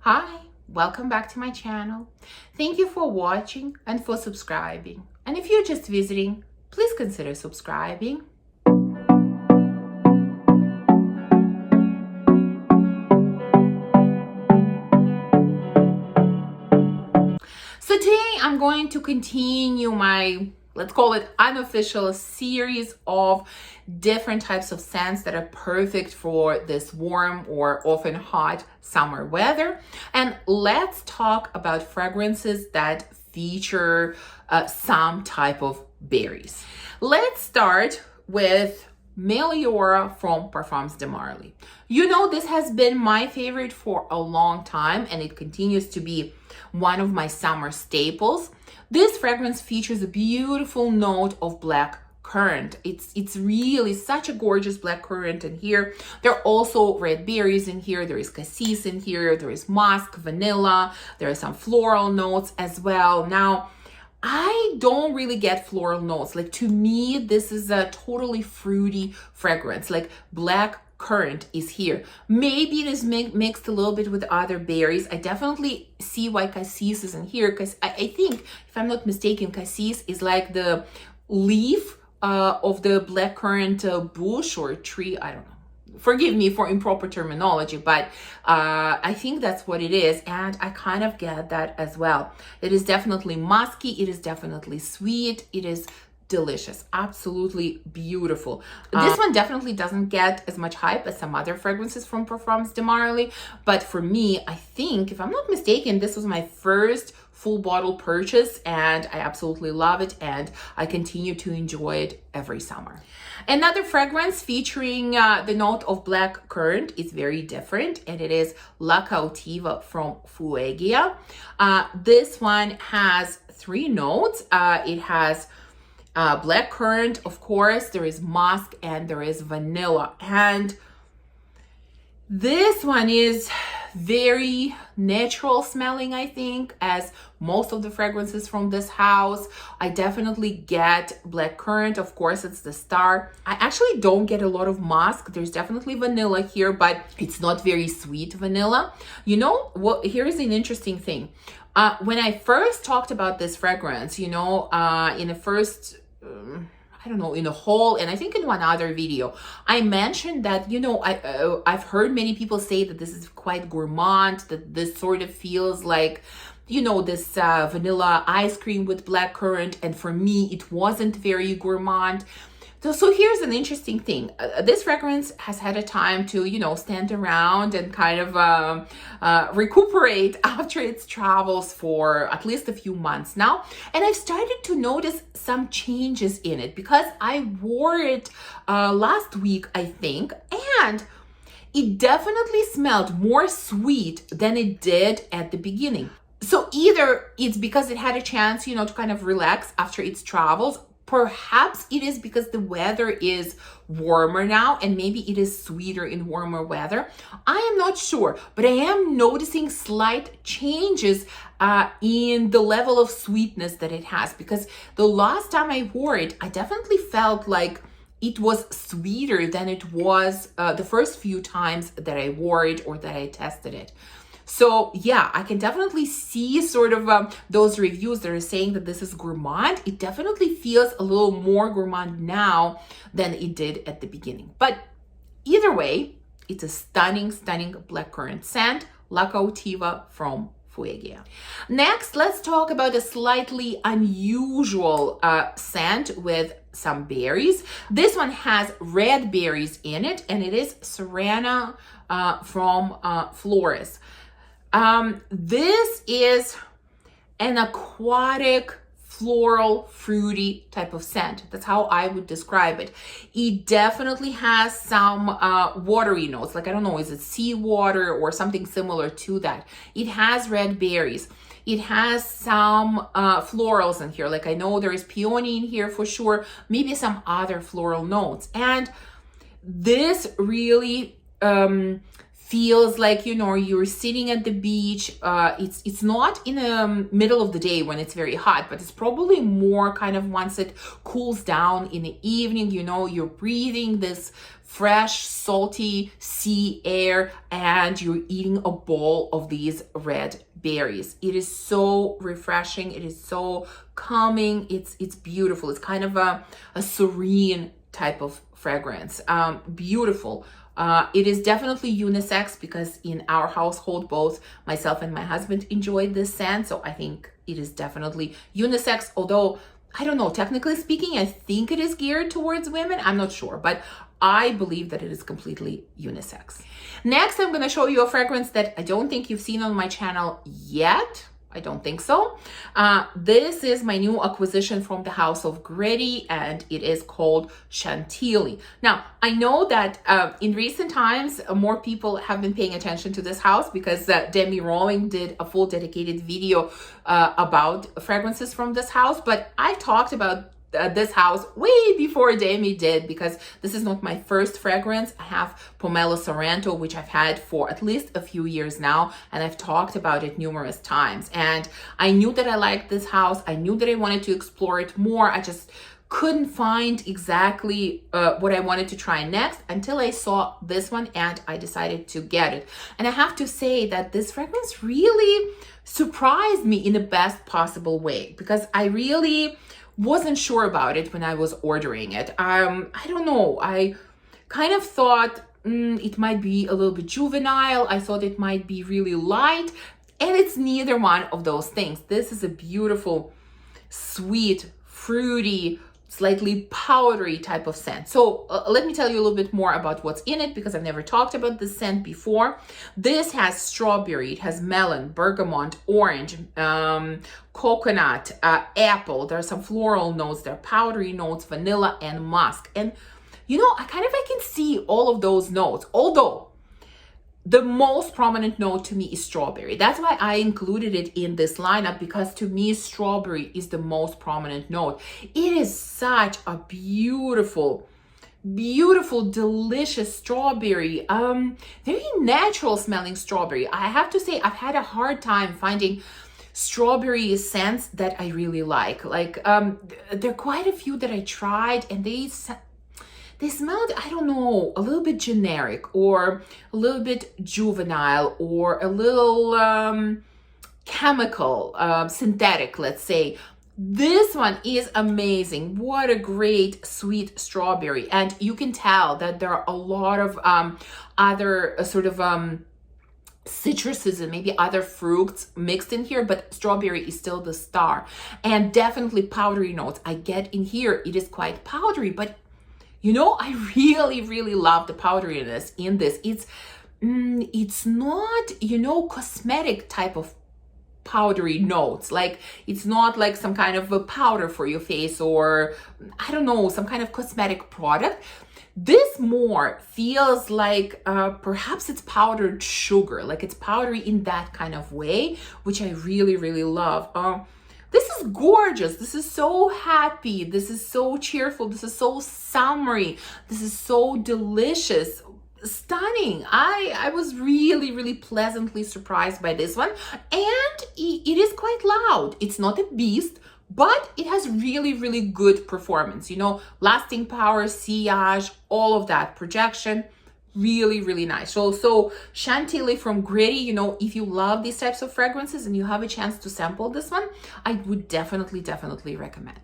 Hi, welcome back to my channel. Thank you for watching and for subscribing. And if you're just visiting, please consider subscribing. So today I'm going to continue my, let's call it unofficial series of different types of scents that are perfect for this warm or often hot summer weather. And let's talk about fragrances that feature some type of berries. Let's start with Meliora from Parfums de Marly. You know, this has been my favorite for a long time and it continues to be one of my summer staples. This fragrance features a beautiful note of black currant. It's really such a gorgeous black currant in here. There are also red berries in here. There is cassis in here. There is musk, vanilla. There are some floral notes as well. Now, I don't really get floral notes. Like, to me, this is a totally fruity fragrance. Like, black currant is here. Maybe it is mixed a little bit with other berries. I definitely see why cassis is in here, because I think, if I'm not mistaken, cassis is like the leaf of the blackcurrant bush or tree. I don't know. Forgive me for improper terminology, but I think that's what it is. And I kind of get that as well. It is definitely musky. It is definitely sweet. It is delicious, absolutely beautiful. This one definitely doesn't get as much hype as some other fragrances from Parfums de Marly, but for me, I think, if I'm not mistaken, this was my first full bottle purchase and I absolutely love it and I continue to enjoy it every summer. Another fragrance featuring the note of black currant is very different, and it is La Cautiva from Fuegia. This one has three notes. It has black currant, of course, there is musk, and there is vanilla. And this one is very natural smelling, I think, as most of the fragrances from this house. I definitely get black currant, of course, it's the star. I actually don't get a lot of musk. There's definitely vanilla here, but it's not very sweet vanilla. You know what? Here is an interesting thing. When I first talked about this fragrance, you know, in the first I don't know, in a haul, and I think in one other video, I mentioned that, you know, I've heard many people say that this is quite gourmand, that this sort of feels like, you know, this vanilla ice cream with black currant, and for me, it wasn't very gourmand. So here's an interesting thing. This fragrance has had a time to, you know, stand around and kind of recuperate after its travels for at least a few months now. And I've started to notice some changes in it because I wore it last week, I think, and it definitely smelled more sweet than it did at the beginning. So either it's because it had a chance, you know, to kind of relax after its travels. Perhaps it is because the weather is warmer now and maybe it is sweeter in warmer weather. I am not sure, but I am noticing slight changes in the level of sweetness that it has, because the last time I wore it, I definitely felt like it was sweeter than it was the first few times that I wore it or that I tested it. So yeah, I can definitely see sort of those reviews that are saying that this is gourmand. It definitely feels a little more gourmand now than it did at the beginning. But either way, it's a stunning, stunning blackcurrant scent, La Cautiva from Fuegia. Next, let's talk about a slightly unusual scent with some berries. This one has red berries in it, and it is Sarana from Flores. This is an aquatic, floral, fruity type of scent. That's how I would describe it. It definitely has some watery notes, like, I don't know, is it seawater or something similar to that? It has red berries. It has some florals in here. Like, I know there is peony in here for sure, maybe some other floral notes. And this really feels like, you know, you're sitting at the beach. It's not in the middle of the day when it's very hot, but it's probably more kind of once it cools down in the evening, you know, you're breathing this fresh, salty sea air, and you're eating a bowl of these red berries. It is so refreshing. It is so calming. It's beautiful. It's kind of a serene type of fragrance. Beautiful. It is definitely unisex because in our household, both myself and my husband enjoyed this scent. So I think it is definitely unisex, although I don't know, technically speaking, I think it is geared towards women. I'm not sure, but I believe that it is completely unisex. Next, I'm going to show you a fragrance that I don't think you've seen on my channel yet. I don't think so. This is my new acquisition from the house of Gritti, and it is called Chantilly. Now, I know that in recent times, more people have been paying attention to this house because Demi Rowling did a full dedicated video about fragrances from this house, but I talked about this house way before Demi did, because this is not my first fragrance. I have Pomelo Sorrento, which I've had for at least a few years now, and I've talked about it numerous times. And I knew that I liked this house. I knew that I wanted to explore it more. I just couldn't find exactly what I wanted to try next until I saw this one, and I decided to get it. And I have to say that this fragrance really surprised me in the best possible way, because I really wasn't sure about it when I was ordering it. I don't know. I kind of thought it might be a little bit juvenile. I thought it might be really light, and it's neither one of those things. This is a beautiful, sweet, fruity, slightly powdery type of scent. So let me tell you a little bit more about what's in it, because I've never talked about this scent before. This has strawberry, it has melon, bergamot, orange, coconut, apple. There are some floral notes, there are powdery notes, vanilla, and musk. And you know, I can see all of those notes, although the most prominent note to me is strawberry. That's why I included it in this lineup, because to me, strawberry is the most prominent note. It is such a beautiful, beautiful, delicious strawberry. Very natural smelling strawberry. I have to say, I've had a hard time finding strawberry scents that I really like. Like, there are quite a few that I tried, and they smelled, I don't know, a little bit generic, or a little bit juvenile, or a little chemical, synthetic, let's say. This one is amazing. What a great sweet strawberry. And you can tell that there are a lot of other sort of citruses and maybe other fruits mixed in here, but strawberry is still the star. And definitely powdery notes I get in here. It is quite powdery, but you know, I really, really love the powderiness in this. It's not, you know, cosmetic type of powdery notes. Like, it's not like some kind of a powder for your face, or I don't know, some kind of cosmetic product. This more feels like perhaps it's powdered sugar, like it's powdery in that kind of way, which I really, really love. This is gorgeous. This is so happy. This is so cheerful. This is so summery. This is so delicious. Stunning. I was really, really pleasantly surprised by this one. And it is quite loud. It's not a beast, but it has really, really good performance. You know, lasting power, sillage, all of that, projection. Really, really nice. So Chantilly from Gritti, you know, if you love these types of fragrances and you have a chance to sample this one, I would definitely recommend.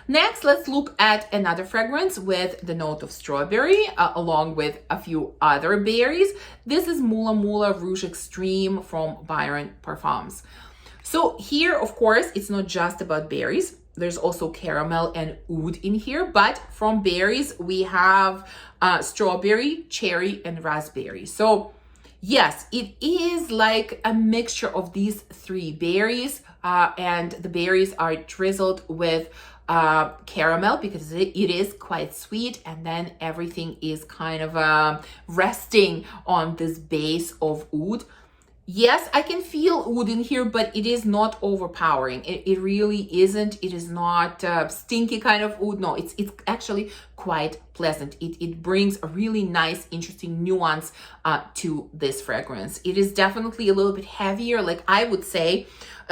Next, let's look at another fragrance with the note of strawberry, along with a few other berries. This is Mula Rouge Extreme from Byron Parfums. So here, of course, it's not just about berries. There's also caramel and oud in here, but from berries, we have strawberry, cherry, and raspberry. So yes, it is like a mixture of these three berries, and the berries are drizzled with caramel because it is quite sweet, and then everything is kind of resting on this base of oud. Yes, I can feel oud in here, but it is not overpowering. It really isn't. It is not stinky kind of oud. No, it's actually quite pleasant. It brings a really nice, interesting nuance to this fragrance. It is definitely a little bit heavier. Like I would say,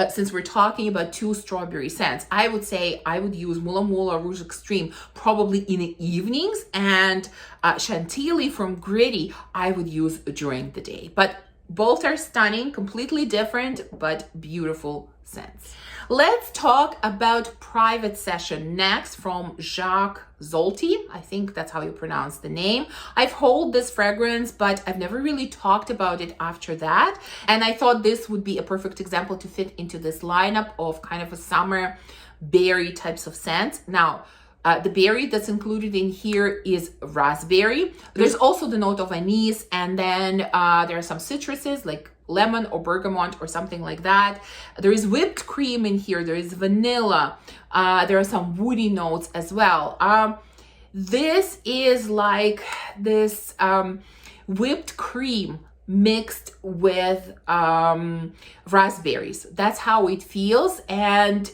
since we're talking about two strawberry scents, I would say I would use Mula Rouge Extreme probably in the evenings, and Chantilly from Gritti I would use during the day. But both are stunning, completely different, but beautiful scents. Let's talk about Private Session next from Jacques Zolty. I think that's how you pronounce the name. I've held this fragrance, but I've never really talked about it after that. And I thought this would be a perfect example to fit into this lineup of kind of a summer berry types of scents. Now, the berry that's included in here is raspberry. There's also the note of anise, and then there are some citruses like lemon or bergamot or something like that. There is whipped cream in here. There is vanilla. There are some woody notes as well. This is like this whipped cream mixed with raspberries. That's how it feels. And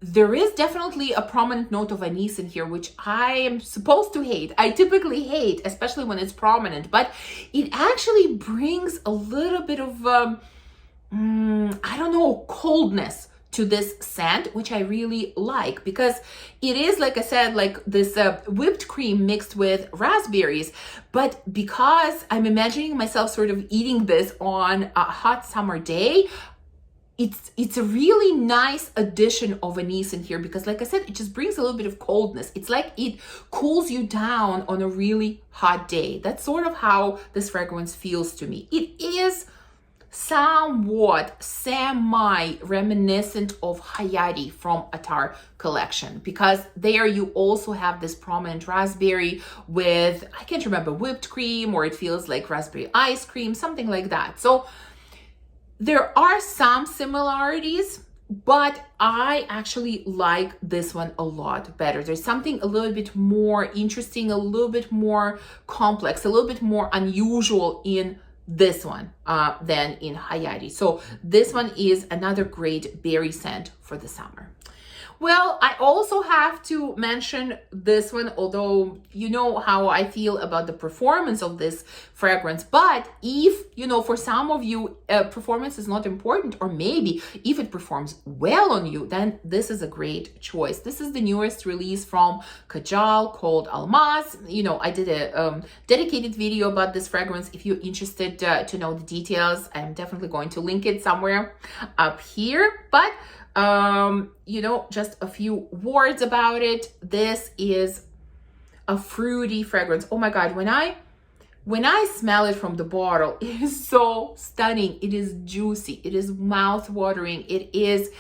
there is definitely a prominent note of anise in here, which I am supposed to hate. I typically hate, especially when it's prominent, but it actually brings a little bit of, I don't know, coldness to this scent, which I really like, because it is, like I said, like this whipped cream mixed with raspberries. But because I'm imagining myself sort of eating this on a hot summer day, it's a really nice addition of anise in here, because like I said, it just brings a little bit of coldness. It's like it cools you down on a really hot day. That's sort of how this fragrance feels to me. It is somewhat semi-reminiscent of Hayati from Attar collection, because there you also have this prominent raspberry with, I can't remember, whipped cream, or it feels like raspberry ice cream, something like that. So there are some similarities, but I actually like this one a lot better. There's something a little bit more interesting, a little bit more complex, a little bit more unusual in this one than in Hayati. So this one is another great berry scent for the summer. Well, I also have to mention this one, although you know how I feel about the performance of this fragrance. But if, you know, for some of you, performance is not important, or maybe if it performs well on you, then this is a great choice. This is the newest release from Kajal called Almaz. You know, I did a dedicated video about this fragrance. If you're interested to know the details, I'm definitely going to link it somewhere up here. But you know, just a few words about it. This is a fruity fragrance. Oh my God, when I smell it from the bottle, it is so stunning. It is juicy. It is mouth-watering. It is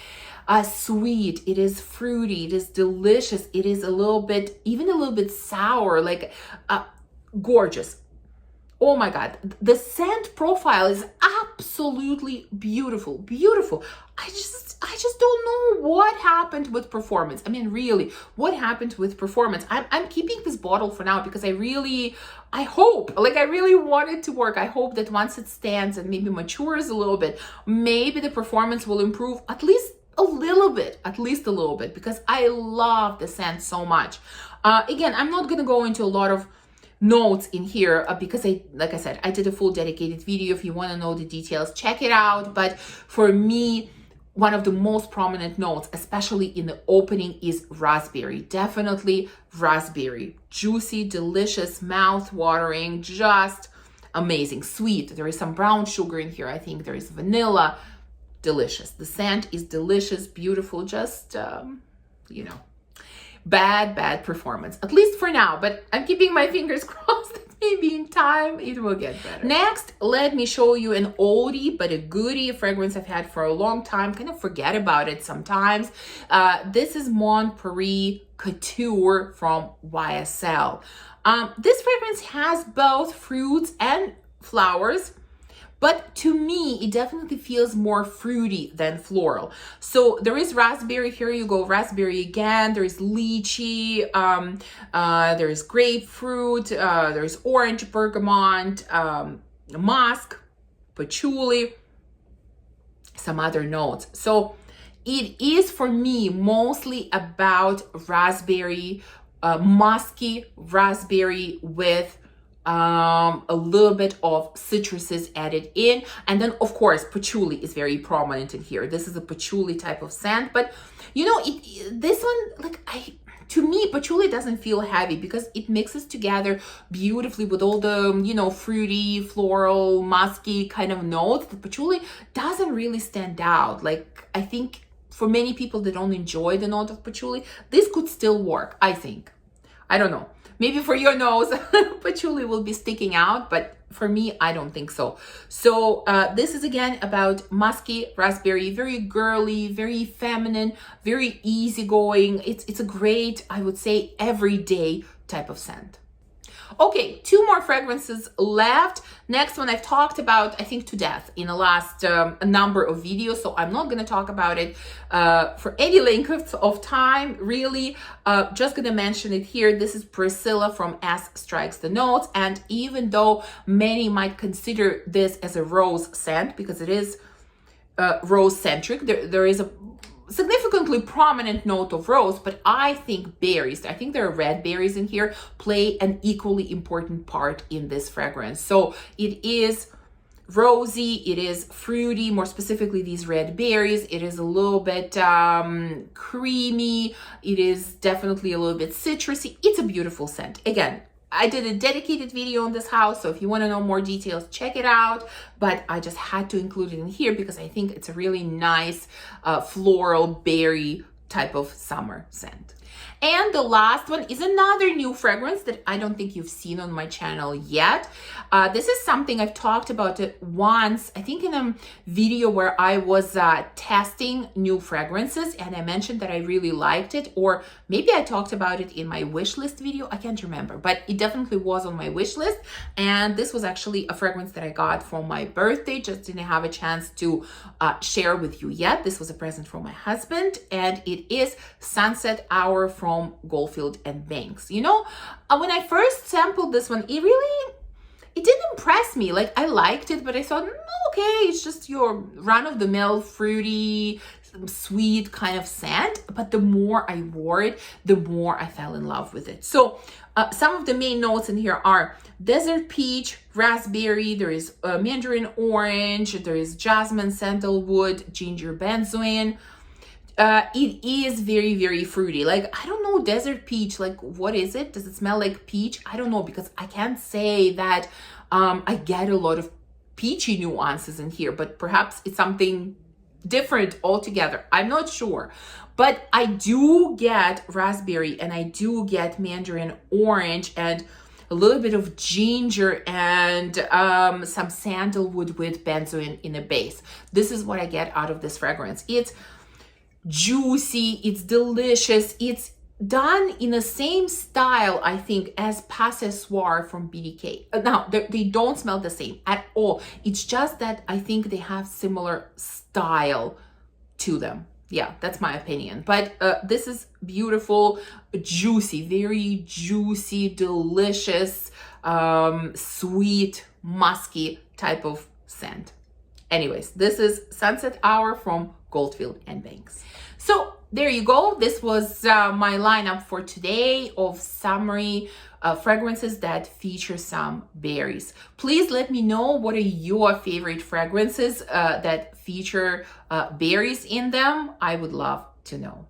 sweet. It is fruity. It is delicious. It is a little bit, even a little bit sour, like gorgeous. Oh my God, the scent profile is absolutely beautiful, beautiful. I just don't know what happened with performance. I mean, really, what happened with performance? I'm keeping this bottle for now because I really want it to work. I hope that once it stands and maybe matures a little bit, maybe the performance will improve at least a little bit, because I love the scent so much. Again, I'm not gonna go into a lot of notes in here because like I said, I did a full dedicated video. If you want to know the details, check it out. But for me, one of the most prominent notes, especially in the opening, is raspberry. Definitely raspberry. Juicy, delicious, mouth-watering, just amazing. Sweet. There is some brown sugar in here. I think there is vanilla. Delicious. The scent is delicious, beautiful, just you know, bad performance, at least for now, but I'm keeping my fingers crossed that maybe in time it will get better. Next, let me show you an oldie but a goodie, a fragrance I've had for a long time, kind of forget about it sometimes. This is Mon Paris Couture from YSL. This fragrance has both fruits and flowers, but to me, it definitely feels more fruity than floral. So there is raspberry, here you go, raspberry again. There is lychee, there is grapefruit, there is orange, bergamot, musk. patchouli, some other notes. So it is for me mostly about raspberry, musky raspberry with a little bit of citruses added in. And then of course, patchouli is very prominent in here. This is a patchouli type of scent, but you know, this one, like to me, patchouli doesn't feel heavy because it mixes together beautifully with all the, you know, fruity, floral, musky kind of notes. The patchouli doesn't really stand out. Like, I think for many people that don't enjoy the note of patchouli, this could still work, I think. I don't know. Maybe for your nose, patchouli will be sticking out, but for me, I don't think so. So this is again about musky raspberry, very girly, very feminine, very easygoing. It's a great, I would say, everyday type of scent. Okay, 2 more fragrances left. Next one I've talked about, I think, to death in the last number of videos, so I'm not going to talk about it for any length of time, really. Just going to mention it here. This is Priscilla from Esse Strikes the Notes, and even though many might consider this as a rose scent, because it is rose-centric, there is a significantly prominent note of rose, but I think berries, I think there are red berries in here, play an equally important part in this fragrance. So it is rosy, it is fruity, more specifically these red berries. It is a little bit creamy, it is definitely a little bit citrusy. It's a beautiful scent. Again, I did a dedicated video on this house, so if you want to know more details, check it out. But I just had to include it in here because I think it's a really nice floral berry type of summer scent. And the last one is another new fragrance that I don't think you've seen on my channel yet. This is something I've talked about it once, I think in a video where I was testing new fragrances, and I mentioned that I really liked it, or maybe I talked about it in my wish list video, I can't remember, but it definitely was on my wish list. And this was actually a fragrance that I got for my birthday, just didn't have a chance to share with you yet. This was a present from my husband, and it is Sunset Hour from Goldfield and Banks. You know, when I first sampled this one, it didn't impress me. Like, I liked it, but I thought, okay, it's just your run-of-the-mill, fruity, sweet kind of scent. But the more I wore it, the more I fell in love with it. So some of the main notes in here are desert peach, raspberry, there is mandarin orange, there is jasmine, sandalwood, ginger benzoin. It is very, very fruity. Like, I don't know, desert peach, like, what is it? Does it smell like peach? I don't know, because I can't say that I get a lot of peachy nuances in here, but perhaps it's something different altogether. I'm not sure. But I do get raspberry, and I do get mandarin orange, and a little bit of ginger, and some sandalwood with benzoin in the base. This is what I get out of this fragrance. It's juicy, it's delicious, it's done in the same style, I think, as Possessoir from BDK. Now, they don't smell the same at all. It's just that I think they have similar style to them. Yeah, that's my opinion. But this is beautiful, juicy, very juicy, delicious, sweet, musky type of scent. Anyways, this is Sunset Hour from Goldfield and Banks. So there you go. This was my lineup for today of summery fragrances that feature some berries. Please let me know what are your favorite fragrances that feature berries in them. I would love to know.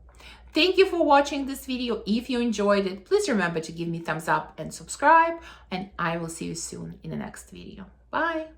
Thank you for watching this video. If you enjoyed it, please remember to give me a thumbs up and subscribe, and I will see you soon in the next video. Bye.